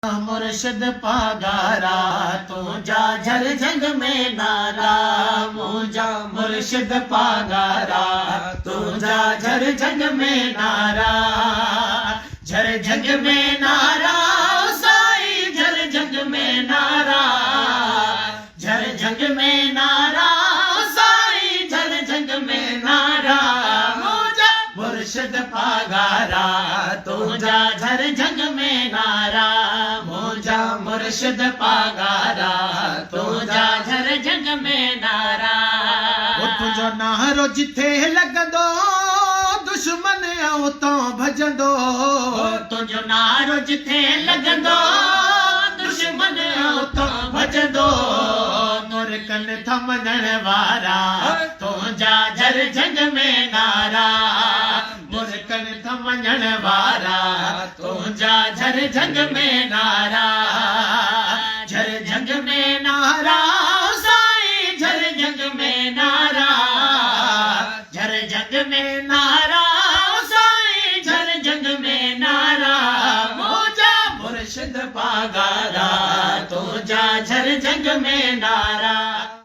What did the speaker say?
मुर्शिद पागारा तुझा झर जंग में नारा मुझा मुर्शिद पागारा तुझा झर जंग में नारा झर जंग में नारा साई झर जंग में नारा झर जंग में नारा साई झर जंग में नारा मुझा मुर्शिद पागारा तुझा झर जंग में नारा मुझा मुर्शिद पागारा तुझा झर जंग में नारा तुझो नारो जिथे लगंदो दुश्मन उतो भजंदो तुझो नारो जिथे लगंदो दुश्मन उतो भजंदो नूर कन थमण वारा तुझा झर जंग में नारा नूर कन थमण वारा तुझा झर जंग में नारा झर जंग में नारा साई झर जंग में नारा झर जंग में नारा साई झर जंग में नारा मुझा मुर्शिद पागारा तुझा झर जंग में नारा।